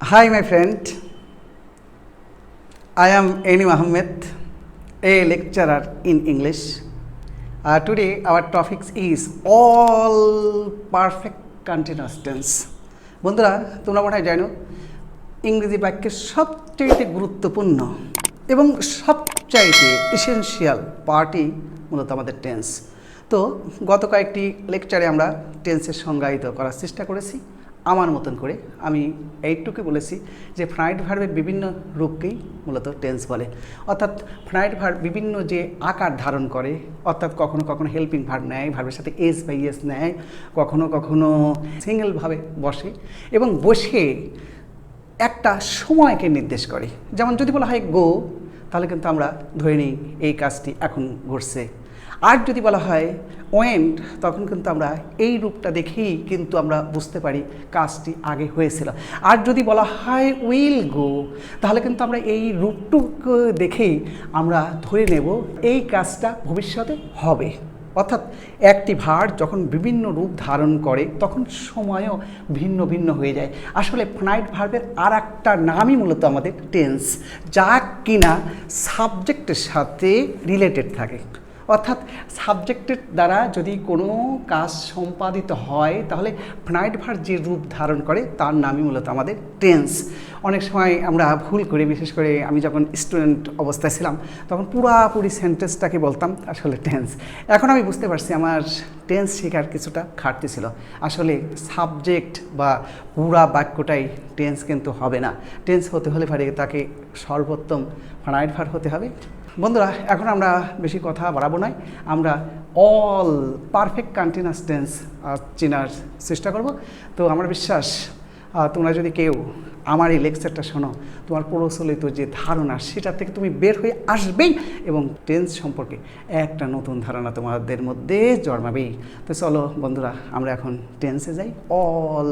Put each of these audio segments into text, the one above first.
Hi, my friend. I am Enim Ahmed, a lecturer in English. Today, our topic is all perfect continuous tense. বন্ধুরা, তোমরা মনে হয় জানো ইংরেজি বাক্যের সবচেয়ে গুরুত্বপূর্ণ এবং সবচাইতে এসেনশিয়াল পার্টই মূলত আমাদের টেন্স। তো গত কয়েকটি লেকচারে আমরা টেন্সের সংজ্ঞায়িত করার চেষ্টা করেছি। আমার মতন করে আমি এইটুকু বলেছি যে ফ্রাইড ভার্বের বিভিন্ন রূপকেই মূলত টেন্স বলে, অর্থাৎ ফ্রাইড ভার্ব বিভিন্ন যে আকার ধারণ করে, অর্থাৎ কখনো কখনো হেল্পিং ভার্ব নেয়, ভার্বের সাথে এস বা ইয়েস নেয়, কখনো কখনো সিঙ্গেলভাবে বসে এবং বসে একটা সময়কে নির্দেশ করে। যেমন যদি বলা হয় গো, তাহলে কিন্তু আমরা ধরে নিই এই কাজটি এখন ঘটছে। আর যদি বলা হয় ওয়েন্ট, তখন কিন্তু আমরা এই রূপটা দেখেই কিন্তু আমরা বুঝতে পারি কাজটি আগে হয়েছিল। আর যদি বলা হয় উইল গো, তাহলে কিন্তু আমরা এই রূপটুকু দেখেই আমরা ধরে নেব এই কাজটা ভবিষ্যতে হবে। অর্থাৎ একটি ভার্ব যখন বিভিন্ন রূপ ধারণ করে তখন সময়ও ভিন্ন ভিন্ন হয়ে যায়। আসলে ফ্রাইড ভার্বের আর একটা নামই মূলত আমাদের টেন্স, যা কিনা সাবজেক্টের সাথে রিলেটেড থাকে। অর্থাৎ সাবজেক্টের দ্বারা যদি কোনো কাজ সম্পাদিত হয় তাহলে ফ্রাইড ভার্ব যে রূপ ধারণ করে তার নামই মূলত আমাদের টেন্স। অনেক সময় আমরা ভুল করে, বিশেষ করে আমি যখন স্টুডেন্ট অবস্থায় ছিলাম তখন পুরাপুরি সেন্টেন্সটাকে বলতাম আসলে টেন্স। এখন আমি বুঝতে পারছি আমার টেন্স শেখার কিছুটা ঘাটতি ছিল। আসলে সাবজেক্ট বা পুরা বাক্যটাই টেন্স কিন্তু হবে না। টেন্স হতে হলে পারে তাকে সর্বোত্তম ফ্রাইড ভার্ব হতে হবে। বন্ধুরা, এখন আমরা বেশি কথা বাড়াবো না, আমরা অল পারফেক্ট কন্টিনিউয়াস টেন্স চেনার চেষ্টা করব। তো আমার বিশ্বাস তোমরা যদি কেউ আমার এই লেকচারটা শোনো, তোমার প্রচলিত যে ধারণা সেটা থেকে তুমি বের হয়ে আসবেই এবং টেন্স সম্পর্কে একটা নতুন ধারণা তোমাদের মধ্যে জন্মাবেই। তো চলো বন্ধুরা, আমরা এখন টেন্সে যাই। All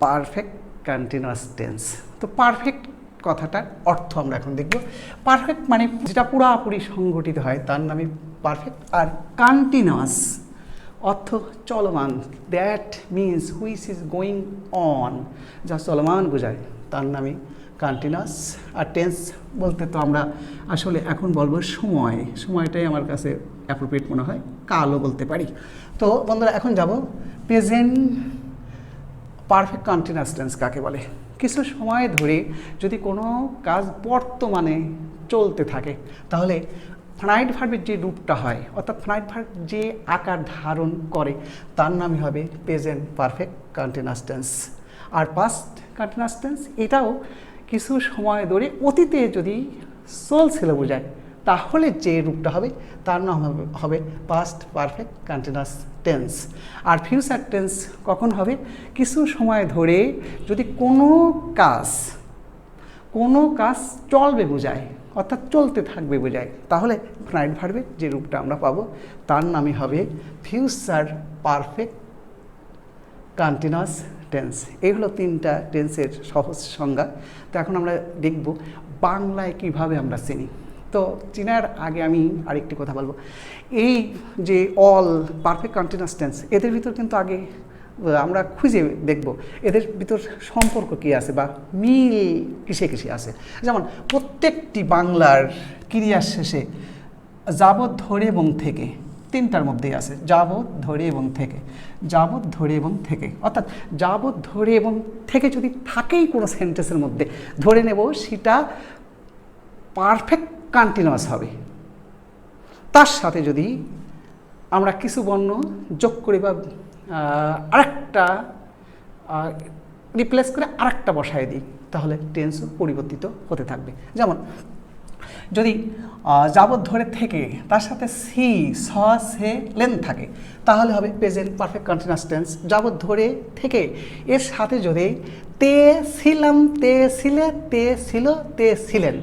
perfect continuous tense. তো পারফেক্ট কথাটার অর্থ আমরা এখন দেখব। পারফেক্ট মানে যেটা পুরাপুরি সংগঠিত হয় তার নামে পারফেক্ট। আর কন্টিনিউয়াস অর্থ চলমান, that means which is going on, যা চলমান বোঝায় তার নামে কন্টিনিউয়াস। আর টেন্স বলতে তো আমরা আসলে এখন বলবো সময়, সময়টাই আমার কাছে অ্যাপ্রোপ্রিয়েট মনে হয়, কালও বলতে পারি। তো বন্ধুরা, এখন যাব প্রেজেন্ট পারফেক্ট কন্টিনিউয়াস টেন্স কাকে বলে। কিছু সময় ধরে যদি কোনো কাজ বর্তমানে চলতে থাকে তাহলে ফ্রাইড ভার্বের যে রূপটা হয়, অর্থাৎ ফ্রাইড ভার্ব যে আকার ধারণ করে তার নামই হবে প্রেজেন্ট পারফেক্ট কন্টিনিউয়াস টেন্স। আর পাস্ট কন্টিনিউয়াস টেন্স এটাও কিছু সময় ধরে অতীতে যদি চলছিল বোঝায় তাহলে যে রূপটা হবে তার নাম হবে পাস্ট পারফেক্ট কন্টিনিউয়াস টেন্স। আর ফিউচার টেন্স কখন হবে? কিছু সময় ধরে যদি কোনো কাজ চলবে বোঝায়, অর্থাৎ চলতে থাকবে বোঝায়, তাহলে ফ্রাইড ভার্বের যে রূপটা আমরা পাবো তার নামই হবে ফিউচার পারফেক্ট কন্টিনিউয়াস টেন্স। এই হলো তিনটা টেন্সের সহজ সংজ্ঞা। তো এখন আমরা দেখব বাংলায় কিভাবে আমরা চিনি। তো চেনার আগে আমি আরেকটি কথা বলবো। এই যে অল পারফেক্ট কন্টিনিউয়াস টেন্স, এদের ভিতর কিন্তু আগে আমরা খুঁজে দেখব এদের ভিতর সম্পর্ক কী আছে বা মিল কিসে কিসে আছে। যেমন প্রত্যেকটি বাংলার ক্রিয়ার শেষে যাবৎ, ধরে এবং থেকে, তিনটার মধ্যেই আছে যাবৎ, ধরে এবং থেকে, যাবৎ, ধরে এবং থেকে। অর্থাৎ যাবৎ, ধরে এবং থেকে যদি থাকেই কোনো সেন্টেন্সের মধ্যে, ধরে নেব সেটা পারফেক্ট কন্টিনিউয়াস হবে। তার সাথে যদি আমরা কিছু বর্ণ যোগ করি বা আরেকটা রিপ্লেস করে আরেকটা বসায় দিই তাহলে টেন্সও পরিবর্তিত হতে থাকবে। যেমন যদি যাবৎ, ধরে থেকে তার সাথে সি, স, সে, লেন থাকে তাহলে হবে প্রেজেন্ট পারফেক্ট কন্টিনিউয়াস টেন্স। যাবৎ, ধরে থেকে এর সাথে যদি তে, ছিলাম, তে, ছিলে, তে, ছিল, তে, ছিলেন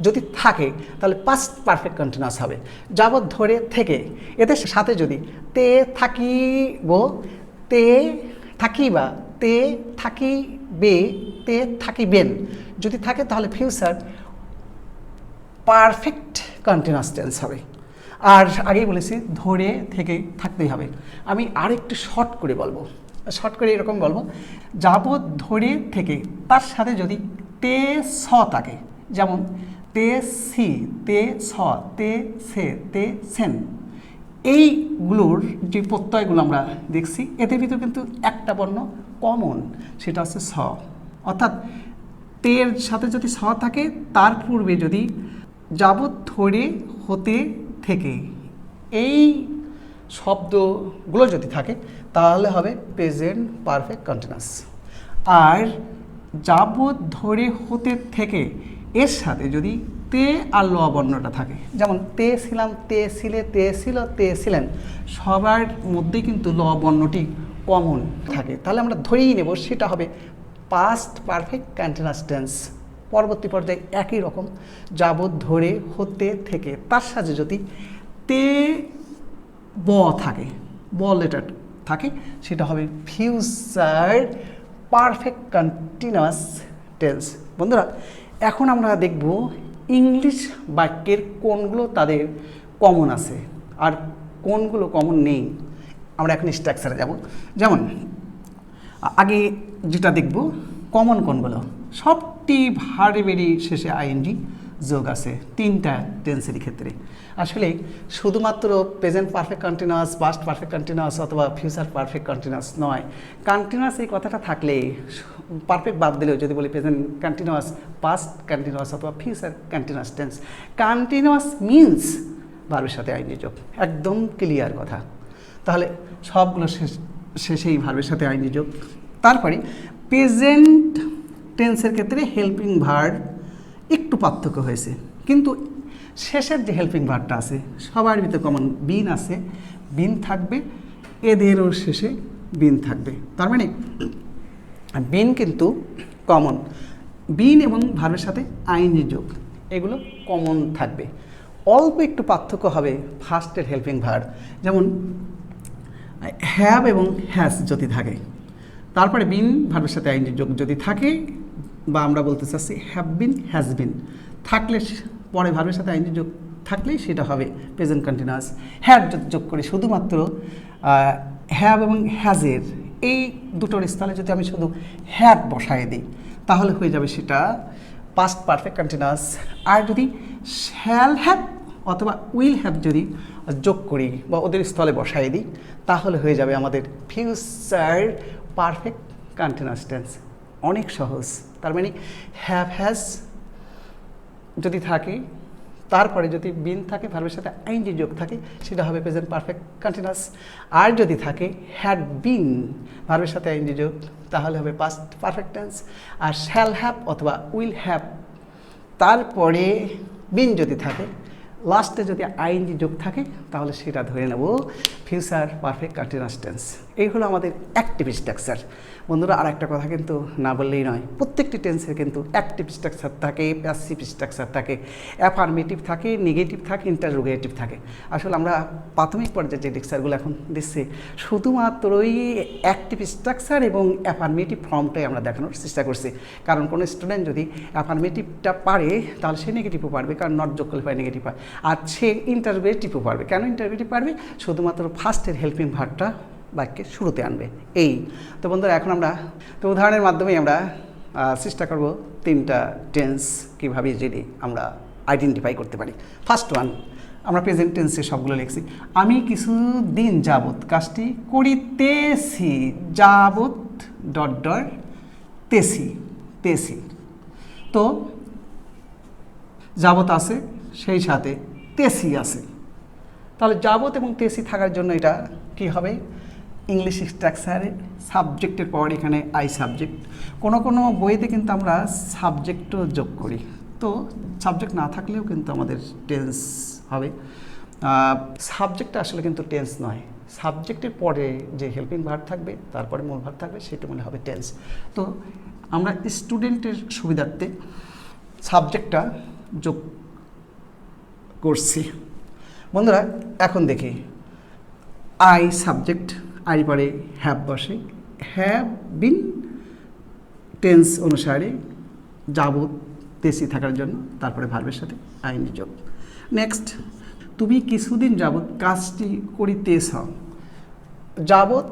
যদি থাকে তাহলে পাস্ট পারফেক্ট কন্টিনিউয়াস হবে। যাবৎ, ধরে থেকে এদের সাথে যদি তে, থাকিব, তে, থাকিবা, তে, থাকিবে, তে, থাকিবেন যদি থাকে তাহলে ফিউচার পারফেক্ট কন্টিনিউয়াস টেন্স হবে। আর আগেই বলেছি ধরে থেকে থাকতেই হবে। আমি আরেকটু শর্ট করে বলবো, শর্ট করে এরকম বলবো, যাবৎ ধরে থেকে তার সাথে যদি তে স থাকে, যেমন তে সি, তে স, তে সে, তে সেন, এইগুলোর যে প্রত্যয়গুলো আমরা দেখছি এদের ভিতর কিন্তু একটা বর্ণ কমন, সেটা হচ্ছে স। অর্থাৎ তের সাথে যদি স থাকে তার পূর্বে যদি যাবৎ ধরে হতে থেকে এই শব্দগুলো যদি থাকে তাহলে হবে প্রেজেন্ট পারফেক্ট কন্টিনিউয়াস। আর যাবৎ ধরে হতে থেকে এর সাথে যদি তে আর ল বর্ণটা থাকে, যেমন তে ছিলাম, তে ছিলে, তে ছিল, তে ছিলেন, সবার মধ্যেই কিন্তু ল বর্ণটি কমন থাকে, তাহলে আমরা ধরেই নেব সেটা হবে পাস্ট পারফেক্ট কন্টিনিউয়াস টেন্স। পরবর্তী পর্যায়ে একই রকম, যাবৎ ধরে হতে থেকে তার সাথে যদি তে ব থাকে, ব লেটার থাকে, সেটা হবে ফিউচার পারফেক্ট কন্টিনিউয়াস টেন্স। বন্ধুরা, এখন আমরা দেখব ইংলিশ বাক্যের কোনগুলো তাদের কমন আছে আর কোনগুলো কমন নেই। আমরা এখন স্ট্রাকচারে যাব। যেমন আগে যেটা দেখব কমন কোনগুলো, সবটি ভার্বেরই শেষে আইএনজি যোগ আছে তিনটা টেন্সের ক্ষেত্রে। আসলে শুধুমাত্র present perfect continuous, past perfect continuous অথবা ফিউচার পারফেক্ট কন্টিনিউয়াস নয়, কন্টিনিউয়াস এই কথাটা থাকলে পারফেক্ট বাদ দিলেও যদি বলি প্রেজেন্ট কন্টিনিউয়াস, পাস্ট কন্টিনিউয়াস অথবা future continuous tense, continuous means ভার্বের সাথে আইএনজি যোগ, একদম ক্লিয়ার কথা। তাহলে সবগুলো শেষেই ভার্বের সাথে আইএনজি যোগ। তারপরে প্রেজেন্ট টেন্সের ক্ষেত্রে হেল্পিং ভার্ব একটু পার্থক্য হয়েছে, কিন্তু শেষের যে হেল্পিং ভার্বটা আছে সবার ভিতরে কমন, বিন আছে, বিন থাকবে, এদেরও শেষে বিন থাকবে। তার মানে বিন কিন্তু কমন, বিন এবং ভার্বের সাথে আইএনজি যোগ এগুলো কমন থাকবে। অল্প একটু পার্থক্য হবে ফার্স্টের হেল্পিং ভার্ব, যেমন হ্যাভ এবং হ্যাজ যদি থাকে, তারপরে বিন ভার্বের সাথে আইএনজি যোগ যদি থাকে, বা আমরা বলতে চাচ্ছি হ্যাভ বিন, হ্যাজ বিন থাকলে পরে ভার্বের সাথে আইএনজি যোগ থাকলেই সেটা হবে প্রেজেন্ট কন্টিনিউয়াস। হ্যাভ যদি যোগ করি শুধুমাত্র হ্যাভ এবং হ্যাজের এই দুটোর স্থলে যদি আমি শুধু হ্যাভ বসায় দিই তাহলে হয়ে যাবে সেটা পাস্ট পারফেক্ট কন্টিনিউয়াস। আর যদি শ্যাল হ্যাভ অথবা উইল হ্যাভ যদি যোগ করি বা ওদের স্থলে বসায় দিই তাহলে হয়ে যাবে আমাদের ফিউচার পারফেক্ট কন্টিনিউয়াস টেন্স। অনেক সহজ। তার মানে হ্যাভ হ্যাজ যদি থাকে, তারপরে যদি বিন থাকে, ভার্বের সাথে আইএনজি যোগ থাকে, সেটা হবে প্রেজেন্ট পারফেক্ট কন্টিনিউয়াস। আর যদি থাকে হ্যাড বিন, ভার্বের সাথে আইএনজি যোগ, তাহলে হবে পাস্ট পারফেক্ট টেন্স। আর শ্যাল হ্যাভ অথবা উইল হ্যাভ, তারপরে বিন যদি থাকে, লাস্টে যদি আইএনজি যোগ থাকে, তাহলে সেটা ধরে নেব ফিউচার পারফেক্ট কন্টিনিউয়াস টেন্স। এই হলো আমাদের অ্যাক্টিভ স্ট্রাকচার। বন্ধুরা, আর একটা কথা কিন্তু না বললেই নয়, প্রত্যেকটি টেন্সের কিন্তু অ্যাক্টিভ স্ট্রাকচার থাকে, প্যাসিভ স্ট্রাকচার থাকে, অ্যাফার্মেটিভ থাকে, নেগেটিভ থাকে, ইন্টারোগেটিভ থাকে। আসলে আমরা প্রাথমিক পর্যায়ে যে লেকচারগুলো এখন দিচ্ছি শুধুমাত্রই অ্যাক্টিভ স্ট্রাকচার এবং অ্যাফার্মেটিভ ফর্মটাই আমরা দেখানোর চেষ্টা করছি। কারণ কোনো স্টুডেন্ট যদি অ্যাফার্মেটিভটা পারে তাহলে সে নেগেটিভও পারবে, কারণ নট যোগ করলে পারে নেগেটিভ হয়। আর সে ইন্টারোগেটিভও পারবে। কেন ইন্টারোগেটিভ পারবে? শুধুমাত্র ফার্স্টের হেল্পিং ভার্বটা বাক্যের শুরুতে আনবে। এই তো বন্ধুরা, এখন আমরা তো উদাহরণের মাধ্যমেই আমরা চেষ্টা করব তিনটা টেন্স কীভাবে ইজিলি আমরা আইডেন্টিফাই করতে পারি। ফার্স্ট ওয়ান, আমরা প্রেজেন্ট টেন্সে সবগুলো লিখছি। আমি কিছুদিন যাবৎ কাজটি করিতেছি, যাবৎ ডট ডট তেসি, তেসি। তো যাবৎ আছে, সেই সাথে তেসি আছে, তাহলে যাবৎ এবং তেসি থাকার জন্য এটা কি হবে? ইংলিশ স্ট্রাকচারে সাবজেক্টের পর এখানে আই সাবজেক্ট। কোনো কোনো বইতে কিন্তু আমরা সাবজেক্টও যোগ করি, তো সাবজেক্ট না থাকলেও কিন্তু আমাদের টেন্স হবে। সাবজেক্টটা আসলে কিন্তু টেন্স নয়, সাবজেক্টের পরে যে হেল্পিং ভার্ব থাকবে তারপরে মূল ভার্ব থাকবে সেটা মনে হবে টেন্স। তো আমরা স্টুডেন্টের সুবিধার্থে সাবজেক্টটা যোগ করছি। বন্ধুরা, এখন দেখি আই সাবজেক্ট, আই পরে হ্যাভ বসে, হ্যাভ বিন টেন্স অনুসারে যাবৎ তেসি থাকার জন্য তারপরে ভার্বের সাথে আইএনজি যোগ। নেক্সট, তুমি কিছুদিন যাবৎ কাজটি করিতেছ, যাবৎ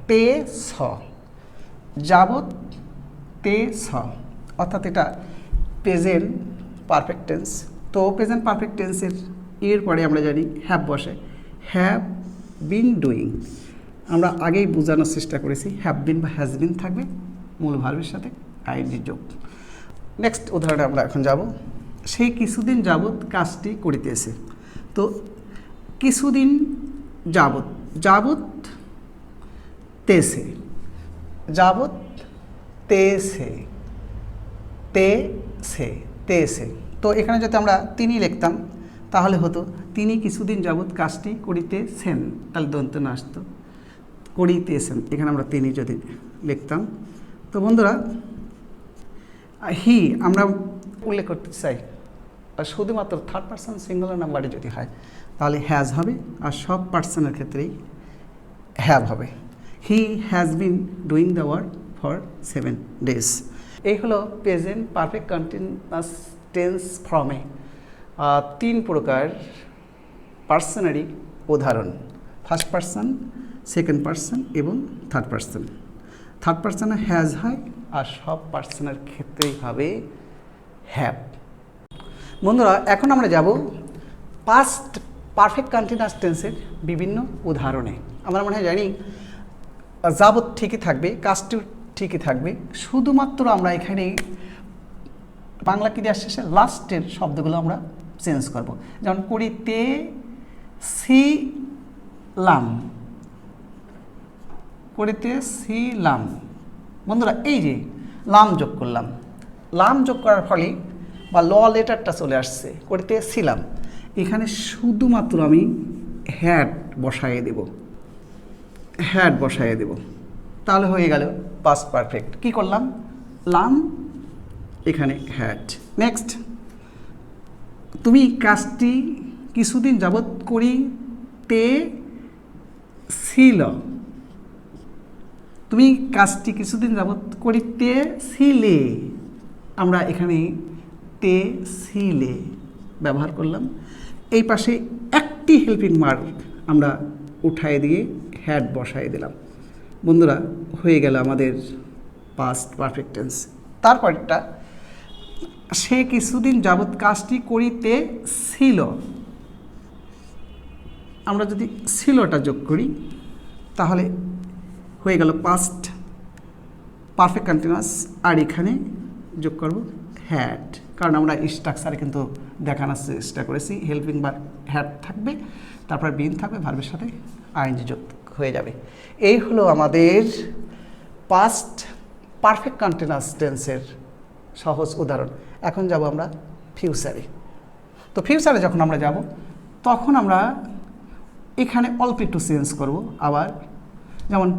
তে ছ, যাবৎ তে ছ, অর্থাৎ এটা প্রেজেন্ট পারফেক্ট টেন্স। তো প্রেজেন্ট পারফেক্ট টেন্সের এর পরে আমরা জানি হ্যাভ বসে, হ্যাভ বিন ডুইং। আমরা আগেই বোঝানোর চেষ্টা করেছি হ্যাভ বিন বা হ্যাজ বিন থাকবে মূল ভার্বের সাথে আইএনজি যোগ। নেক্সট উদাহরণে আমরা এখন যাব, সেই কিছুদিন যাবৎ কাজটি করিতেছে। তো কিছুদিন যাবৎ, যাবৎ তেসে, যাবৎ তেসে, তেসে, তেসে। তো এখানে যদি আমরা তিনি লিখতাম তাহলে হতো তিনি কিছুদিন যাবৎ কাজটি করিতেছেন, তাহলে দন্ত না আসতো, করিতেছেন। এখানে আমরা তিনি যদি লিখতাম। তো বন্ধুরা হি আমরা উল্লেখ করতে চাই আর শুধুমাত্র থার্ড পারসন সিঙ্গুলার নাম্বারে যদি হয় তাহলে হ্যাজ হবে, আর সব পার্সনের ক্ষেত্রেই হ্যাভ হবে। He has been doing the work for 7 days। এই হলো প্রেজেন্ট পারফেক্ট কন্টিনিউয়াস টেন্স ফর্মে 3 প্রকার পার্সনারি উদাহরণ, ফার্স্ট পার্সন, সেকেন্ড পার্সন এবং থার্ড পার্সন। থার্ড পার্সনে হ্যাজ হয় আর সব পার্সনের ক্ষেত্রেই হবে হ্যাভ। বন্ধুরা এখন আমরা যাব পাস্ট পারফেক্ট কন্টিনিউয়াস টেন্সের বিভিন্ন উদাহরণে। আমরা মনে হয় জানি যাবৎ ঠিকই থাকবে, কাজটিও ঠিকই থাকবে, শুধুমাত্র আমরা এখানে বাংলা ক্রিয়ার শেষে লাস্টের শব্দগুলো আমরা চেঞ্জ করব। যেমন করিতে ছিলাম, করিতে ছিলাম। বন্ধুরা এই যে লাম যোগ করলাম, লাম যোগ করার ফলে বা ল লেটারটা চলে আসছে, করিতে ছিলাম। এখানে শুধুমাত্র আমি হ্যাড বসাইয়ে দেব, হ্যাড বসাইয়ে দেব, তাহলে হয়ে গেল পাস্ট পারফেক্ট। কি করলাম? লাম, এখানে হ্যাড। নেক্সট, তুমি কাজটি কিছুদিন যাবৎ করিতেছিল, তুমি কাজটি কিছুদিন যাবৎ করিতেছিলে, আমরা এখানে তে ছিলে ব্যবহার করলাম। এই পাশে একটি হেল্পিং মার্ক আমরা উঠায় দিয়ে হ্যাড বসায় দিলাম। বন্ধুরা হয়ে গেল আমাদের পাস্ট পারফেক্ট টেন্স। তারপরটা, সে কিছুদিন যাবৎ কাজটি করিতেছিল, আমরা যদি ছিলটা যোগ করি তাহলে হয়ে গেল পাস্ট পারফেক্ট কন্টিনিউয়াস। আর এখানে যোগ করব হ্যাড, কারণ আমরা স্ট্রাকচারে কিন্তু দেখানোর চেষ্টা করেছি হেল্পিং ভার্ব হ্যাড থাকবে, তারপর বিন থাকবে, ভার্বের সাথে আইএনজি যোগ হয়ে যাবে। এই হলো আমাদের পাস্ট পারফেক্ট কন্টিনিউয়াস টেন্সের সহজ উদাহরণ। এখন যাব আমরা ফিউচারে। তো ফিউচারে যখন আমরা যাব তখন আমরা এখানে অল্প একটু চেঞ্জ করব আবার। যেমন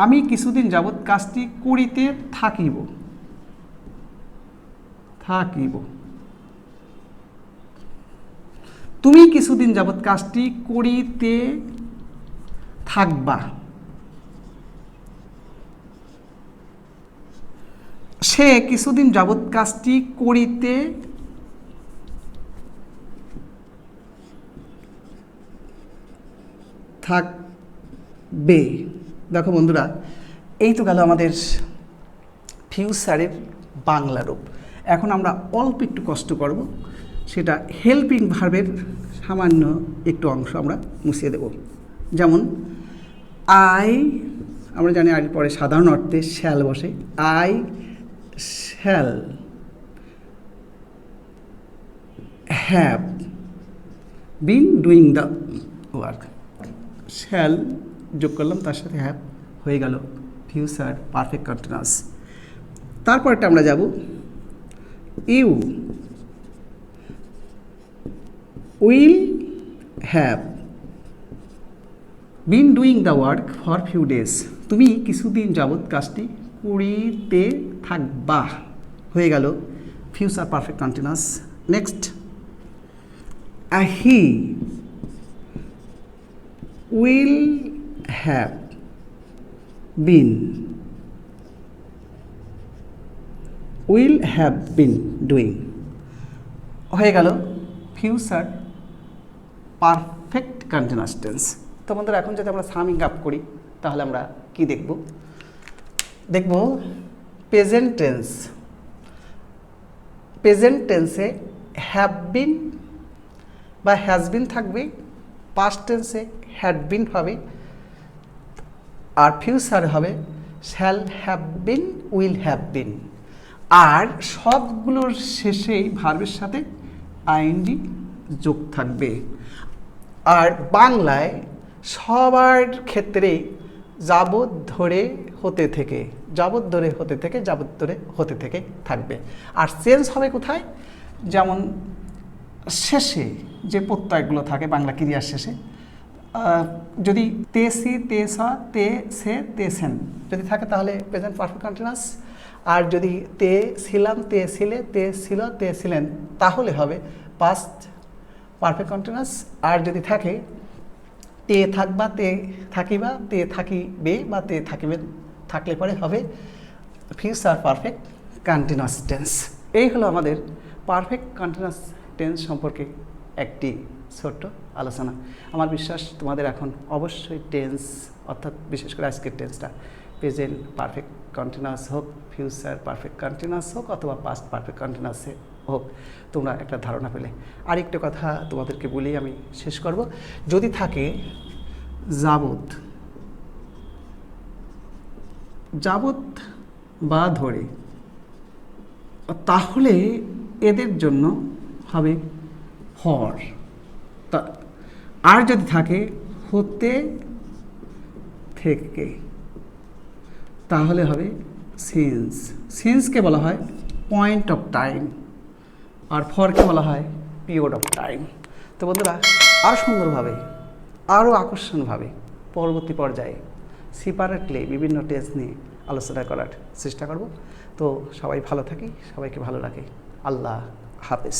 আমি কিছুদিন যাবৎ কাজটি করিতে থাকিব, থাকিব। তুমি কিছুদিন যাবৎ কাজটি করিতে থাকবা। সে কিছুদিন যাবৎ কাজটি করিতে থাকবে। দেখো বন্ধুরা, এই তো গেল আমাদের ফিউচারের বাংলা রূপ। এখন আমরা অল্প একটু কষ্ট করব, সেটা হেল্পিং ভার্বের সামান্য একটু অংশ আমরা মুছিয়ে দেব। যেমন আই, আমরা জানি আর পরে সাধারণ অর্থে শ্যাল বসে, I shall have been doing the work. Shall যোগ করলাম, তার সাথে হ্যাভ, হয়ে গেল ফিউচার পারফেক্ট কন্টিনিউয়াস। তারপরটা আমরা যাব you will have been doing the work for few days. তুমি কিছুদিন যাবৎ কাজটি করিতে থাকবা, হয়ে গেল future perfect continuous. Next, he will have been, will have been doing, হয়ে গেল ফিউচার পারফেক্ট কন্টিনিউয়াস টেন্স। তো বন্ধুরা এখন যদি আমরা সামিং আপ করি তাহলে আমরা কি দেখব? দেখব প্রেজেন্ট টেন্স। প্রেজেন্ট টেন্সে হ্যাভ বিন বা হ্যাজ বিন থাকবে, পাস্ট টেন্সে হ্যাড বিন হবে, আর ফিউচার হবে shall have been, will have been. আর সবগুলোর শেষেই ভার্বের সাথে আইএনজি যোগ থাকবে। আর বাংলায় সবার ক্ষেত্রেই যাবৎ ধরে হতে থেকে, যাবৎ ধরে হতে থেকে, যাবৎ ধরে হতে থেকে থাকবে। আর চেঞ্জ হবে কোথায়? যেমন শেষে যে প্রত্যয়গুলো থাকে বাংলা ক্রিয়ার শেষে, যদি তেসি, তেস, তে, সে, তেসেন যদি থাকে তাহলে প্রেজেন্ট পারফেক্ট কন্টিনিউয়াস। আর যদি তে ছিলাম, তে ছিলে, তে ছিল, তে ছিলেন তাহলে হবে পাস্ট পারফেক্ট কন্টিনিউয়াস। আর যদি থাকে তে থাকবা, তে থাকিবা, তে থাকিবে বা তে থাকিবেন থাকলে পরে হবে ফিউচার পারফেক্ট কন্টিনিউয়াস টেন্স। এই হলো আমাদের পারফেক্ট কন্টিনিউয়াস টেন্স সম্পর্কে একটি ছোট্ট আলোচনা। আমার বিশ্বাস তোমাদের এখন অবশ্যই টেন্স, অর্থাৎ বিশেষ করে আজকের টেন্সটা প্রেজেন্ট পারফেক্ট কন্টিনিউয়াস হোক, ফিউচার পারফেক্ট কন্টিনিউয়াস হোক অথবা পাস্ট পারফেক্ট কন্টিনিউয়াস হোক, তোমরা একটা ধারণা পেলে। আরেকটা কথা তোমাদেরকে বলেই আমি শেষ করব। যদি থাকে যাবৎ, যাবৎ বা ধরে, তাহলে এদের জন্য হবে ফর। আর যদি থাকে হতে থেকে তাহলে হবে সিন্স। সিন্সকে বলা হয় পয়েন্ট অফ টাইম, আর ফরকে বলা হয় পিরিয়ড অফ টাইম। তো বন্ধুরা, আরও সুন্দরভাবে, আরও আকর্ষণভাবে পরবর্তী পর্যায়ে সেপারেটলি বিভিন্ন টেন্স নিয়ে আলোচনা করার চেষ্টা করব। তো সবাই ভালো থাকি, সবাইকে ভালো রাখি। আল্লাহ হাফেজ।